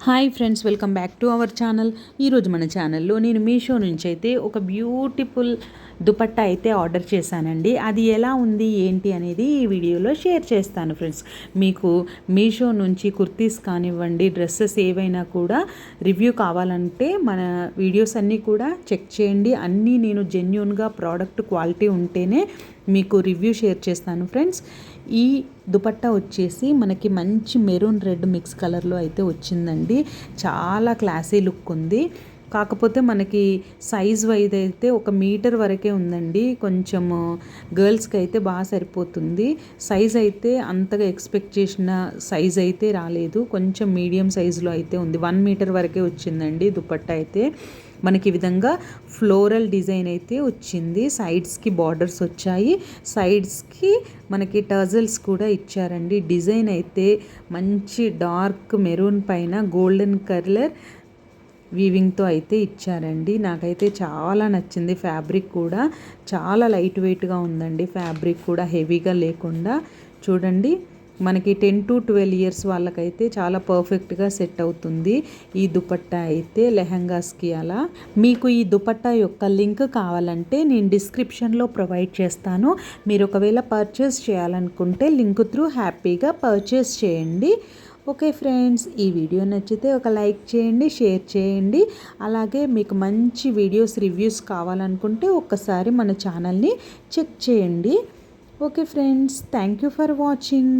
Hi friends, welcome back to our channel. ఈరోజు మన ఛానల్లో నేను మీషో నుంచి అయితే ఒక బ్యూటిఫుల్ దుపట్టా అయితే ఆర్డర్ చేశానండి. అది ఎలా ఉంది ఏంటి అనేది ఈ వీడియోలో షేర్ చేస్తాను ఫ్రెండ్స్. మీకు మీషో నుంచి కుర్తీస్ కానివ్వండి, డ్రెస్సెస్ ఏవైనా కూడా రివ్యూ కావాలంటే మన వీడియోస్ అన్నీ కూడా చెక్ చేయండి. అన్నీ నేను జెన్యూన్గా ప్రోడక్ట్ క్వాలిటీ ఉంటేనే మీకు రివ్యూ షేర్ చేస్తాను ఫ్రెండ్స్. ఈ దుపట్టా వచ్చేసి మనకి మంచి మెరూన్ రెడ్ మిక్స్ కలర్లో అయితే వచ్చిందండి. చాలా క్లాసీ లుక్ ఉంది. కాకపోతే మనకి సైజ్ వైజ్ అయితే 1 మీటర్ వరకే ఉందండి. కొంచెం గర్ల్స్కి అయితే బాగా సరిపోతుంది. సైజ్ అయితే అంతగా ఎక్స్పెక్ట్ చేసిన సైజ్ అయితే రాలేదు. కొంచెం మీడియం సైజులో అయితే ఉంది. 1 మీటర్ వరకే వచ్చిందండి దుపట్టా అయితే. మనకి ఈ విధంగా ఫ్లోరల్ డిజైన్ అయితే వచ్చింది. సైడ్స్కి బార్డర్స్ వచ్చాయి. సైడ్స్కి మనకి టర్జల్స్ కూడా ఇచ్చారండి. డిజైన్ అయితే మంచి డార్క్ మెరూన్ పైన గోల్డెన్ కలర్ వీవింగ్తో అయితే ఇచ్చారండి. నాకైతే చాలా నచ్చింది. ఫ్యాబ్రిక్ కూడా చాలా లైట్ వెయిట్గా ఉందండి. ఫ్యాబ్రిక్ కూడా హెవీగా లేకుండా చూడండి. మనకి 10 to 12 ఇయర్స్ వాళ్ళకైతే చాలా పర్ఫెక్ట్గా సెట్ అవుతుంది ఈ దుపట్టా అయితే లెహంగాస్కి. అలా మీకు ఈ దుపట్టా యొక్క లింక్ కావాలంటే నేను డిస్క్రిప్షన్లో ప్రొవైడ్ చేస్తాను. మీరు ఒకవేళ పర్చేస్ చేయాలనుకుంటే లింక్ త్రూ హ్యాపీగా పర్చేస్ చేయండి. ఓకే ఫ్రెండ్స్, ఈ వీడియో నచ్చితే ఒక లైక్ చేయండి, షేర్ చేయండి. అలాగే మీకు మంచి వీడియోస్ రివ్యూస్ కావాలనుకుంటే ఒక్కసారి మన ఛానల్ని చెక్ చేయండి. Okay friends, thank you for watching.